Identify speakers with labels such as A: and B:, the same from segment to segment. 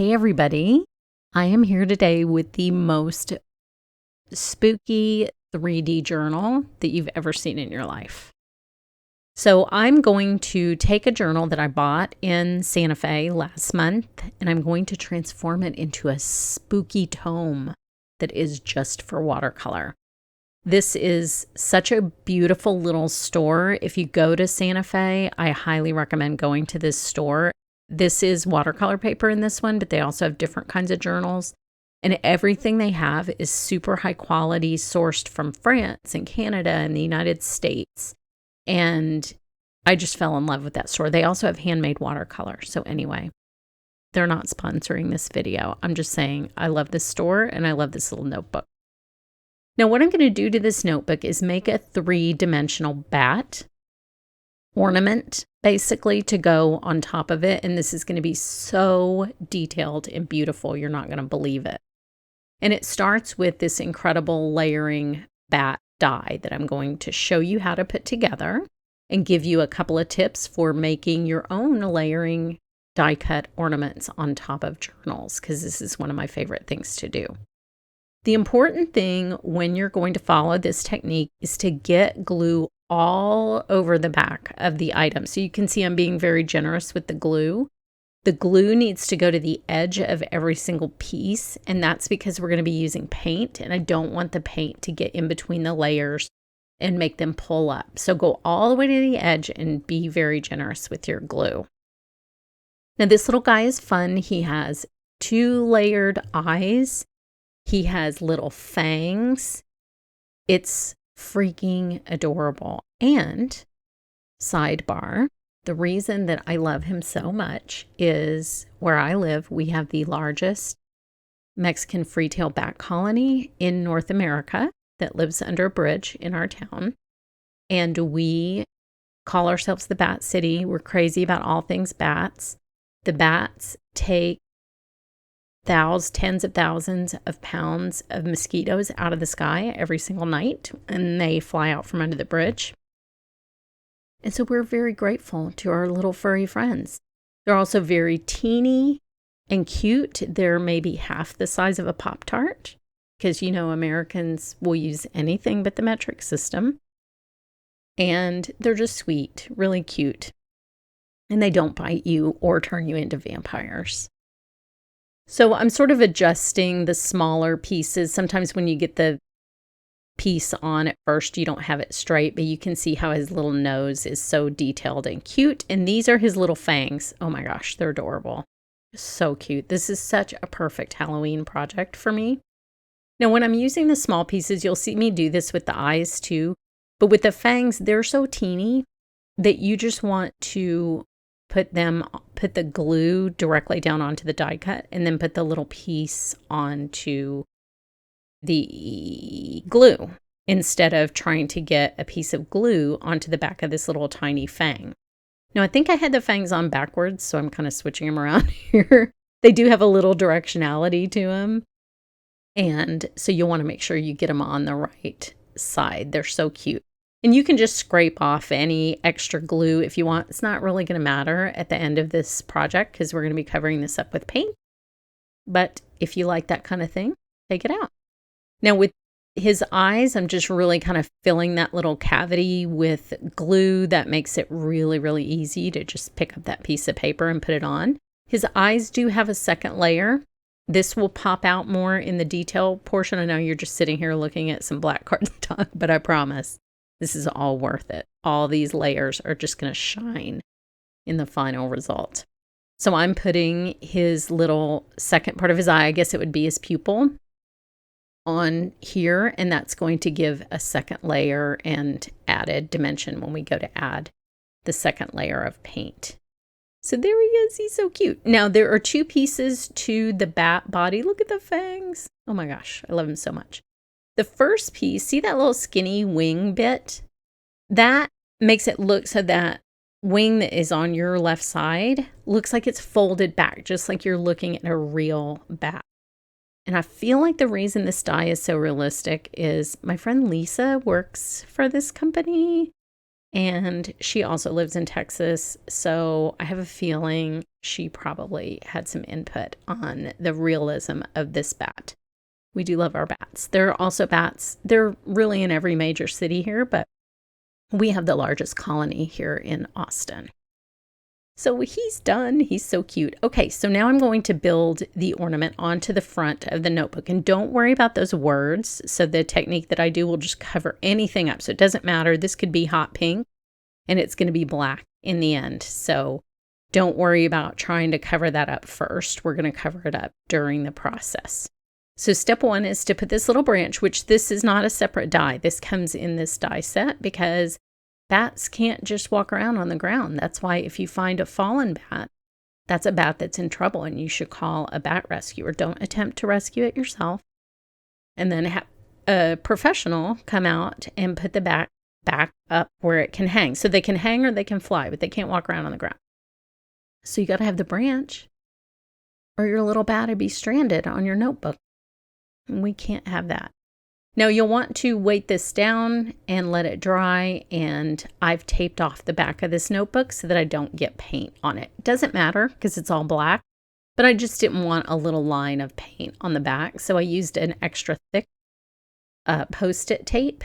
A: Hey everybody, I am here today with the most spooky 3D journal that you've ever seen in your life. So I'm going to take a journal that I bought in Santa Fe last month, and I'm going to transform it into a spooky tome that is just for watercolor. This is such a beautiful little store. If you go to Santa Fe, I highly recommend going to this store. This is watercolor paper in this one, but they also have different kinds of journals. And everything they have is super high quality, sourced from France and Canada and the United States. And I just fell in love with that store. They also have handmade watercolor. So anyway, they're not sponsoring this video. I'm just saying I love this store and I love this little notebook. Now, what I'm going to do to this notebook is make a 3-dimensional bat ornament, basically, to go on top of it. And this is going to be so detailed and beautiful, you're not going to believe it. And it starts with this incredible layering bat die that I'm going to show you how to put together and give you a couple of tips for making your own layering die cut ornaments on top of journals, because this is one of my favorite things to do. The important thing when you're going to follow this technique is to get glue all over the back of the item. So you can see I'm being very generous with the glue. The glue needs to go to the edge of every single piece, and that's because we're going to be using paint, and I don't want the paint to get in between the layers and make them pull up. So go all the way to the edge and be very generous with your glue. Now this little guy is fun. He has 2 layered eyes. He has little fangs. It's freaking adorable. And sidebar, the reason that I love him so much is where I live, we have the largest Mexican free-tail bat colony in North America that lives under a bridge in our town. And we call ourselves the Bat City. We're crazy about all things bats. The bats take tens of thousands of pounds of mosquitoes out of the sky every single night, and they fly out from under the bridge. And so we're very grateful to our little furry friends. They're also very teeny and cute. They're maybe half the size of a Pop-Tart, because Americans will use anything but the metric system. And they're just sweet, really cute. And they don't bite you or turn you into vampires. So I'm sort of adjusting the smaller pieces. Sometimes when you get the piece on at first, you don't have it straight, but you can see how his little nose is so detailed and cute. And these are his little fangs. Oh my gosh, they're adorable. So cute. This is such a perfect Halloween project for me. Now, when I'm using the small pieces, you'll see me do this with the eyes too. But with the fangs, they're so teeny that you just want to put the glue directly down onto the die cut and then put the little piece onto the glue instead of trying to get a piece of glue onto the back of this little tiny fang. Now, I think I had the fangs on backwards, so I'm kind of switching them around here. They do have a little directionality to them. And so you'll want to make sure you get them on the right side. They're so cute. And you can just scrape off any extra glue if you want. It's not really going to matter at the end of this project because we're going to be covering this up with paint. But if you like that kind of thing, take it out. Now with his eyes, I'm just really kind of filling that little cavity with glue. That makes it really, really easy to just pick up that piece of paper and put it on. His eyes do have a second layer. This will pop out more in the detail portion. I know you're just sitting here looking at some black cardstock, but I promise this is all worth it. All these layers are just going to shine in the final result. So I'm putting his little second part of his eye, I guess it would be his pupil, on here. And that's going to give a second layer and added dimension when we go to add the second layer of paint. So there he is. He's so cute. Now there are 2 pieces to the bat body. Look at the fangs. Oh my gosh, I love him so much. The first piece, see that little skinny wing bit? That makes it look so that wing that is on your left side looks like it's folded back, just like you're looking at a real bat. And I feel like the reason this die is so realistic is my friend Lisa works for this company. And she also lives in Texas. So I have a feeling she probably had some input on the realism of this bat. We do love our bats. There are also bats. They're really in every major city here, but we have the largest colony here in Austin. So he's done. He's so cute. Okay, so now I'm going to build the ornament onto the front of the notebook. And don't worry about those words. So the technique that I do will just cover anything up. So it doesn't matter. This could be hot pink and it's going to be black in the end. So don't worry about trying to cover that up first. We're going to cover it up during the process. So step one is to put this little branch, which this is not a separate die. This comes in this die set because bats can't just walk around on the ground. That's why if you find a fallen bat, that's a bat that's in trouble and you should call a bat rescuer. Don't attempt to rescue it yourself. And then have a professional come out and put the bat back up where it can hang. So they can hang or they can fly, but they can't walk around on the ground. So you got to have the branch or your little bat would be stranded on your notebook. And we can't have that. Now you'll want to weight this down and let it dry, and I've taped off the back of this notebook so that I don't get paint on it. It doesn't matter because it's all black, but I just didn't want a little line of paint on the back, so I used an extra thick Post-it tape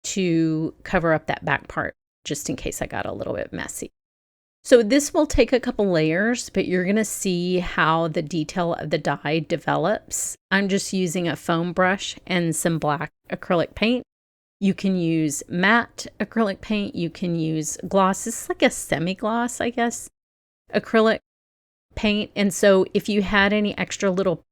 A: to cover up that back part just in case I got a little bit messy. So this will take a couple layers, but you're going to see how the detail of the die develops. I'm just using a foam brush and some black acrylic paint. You can use matte acrylic paint. You can use gloss. This is like a semi-gloss, I guess, acrylic paint. And so if you had any extra little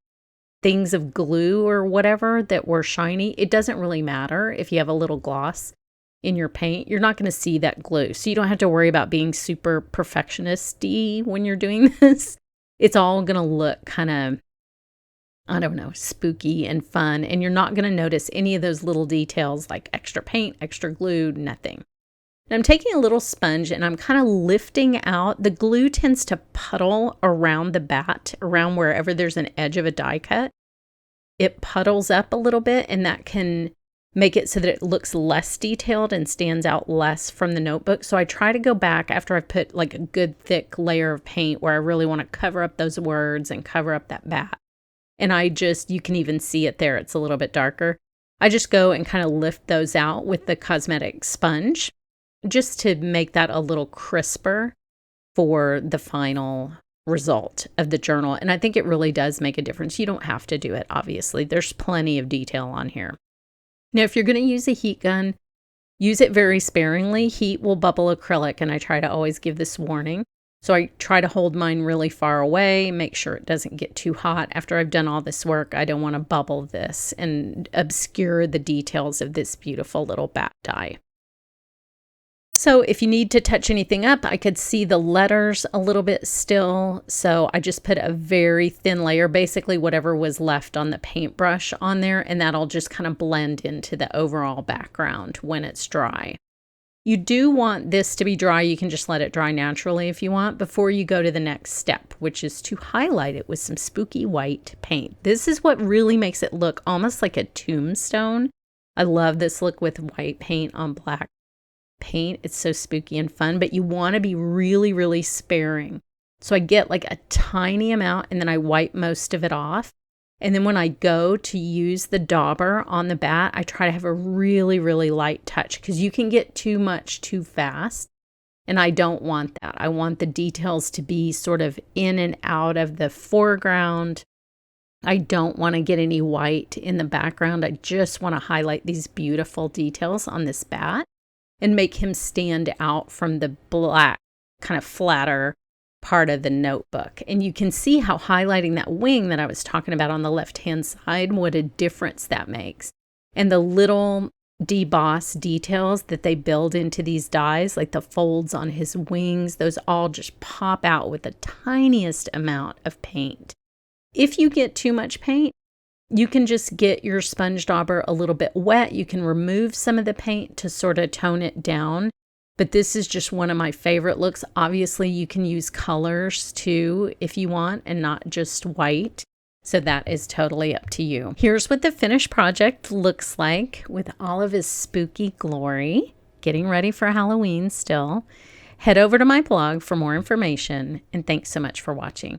A: things of glue or whatever that were shiny, it doesn't really matter if you have a little gloss in your paint. You're not going to see that glue. So you don't have to worry about being super perfectionist-y when you're doing this. It's all going to look kind of, I don't know, spooky and fun. And you're not going to notice any of those little details like extra paint, extra glue, nothing. And I'm taking a little sponge and I'm kind of lifting out. The glue tends to puddle around the bat, around wherever there's an edge of a die cut. It puddles up a little bit, and that can make it so that it looks less detailed and stands out less from the notebook. So I try to go back after I've put like a good thick layer of paint where I really want to cover up those words and cover up that bat. And you can even see it there. It's a little bit darker. I just go and kind of lift those out with the cosmetic sponge just to make that a little crisper for the final result of the journal. And I think it really does make a difference. You don't have to do it, obviously. There's plenty of detail on here. Now, if you're going to use a heat gun, use it very sparingly. Heat will bubble acrylic, and I try to always give this warning. So I try to hold mine really far away, make sure it doesn't get too hot. After I've done all this work, I don't want to bubble this and obscure the details of this beautiful little bat die. So if you need to touch anything up, I could see the letters a little bit still. So I just put a very thin layer, basically whatever was left on the paintbrush on there, and that'll just kind of blend into the overall background when it's dry. You do want this to be dry. You can just let it dry naturally if you want before you go to the next step, which is to highlight it with some spooky white paint. This is what really makes it look almost like a tombstone. I love this look with white paint on black paint. It's so spooky and fun, but you want to be really, really sparing. So I get like a tiny amount and then I wipe most of it off. And then when I go to use the dauber on the bat, I try to have a really, really light touch because you can get too much too fast. And I don't want that. I want the details to be sort of in and out of the foreground. I don't want to get any white in the background. I just want to highlight these beautiful details on this bat and make him stand out from the black, kind of flatter part of the notebook. And you can see how highlighting that wing that I was talking about on the left-hand side, what a difference that makes. And the little deboss details that they build into these dies, like the folds on his wings, those all just pop out with the tiniest amount of paint. If you get too much paint, you can just get your sponge dauber a little bit wet. You can remove some of the paint to sort of tone it down. But this is just one of my favorite looks. Obviously, you can use colors too if you want and not just white. So that is totally up to you. Here's what the finished project looks like with all of his spooky glory. Getting ready for Halloween still. Head over to my blog for more information, and thanks so much for watching.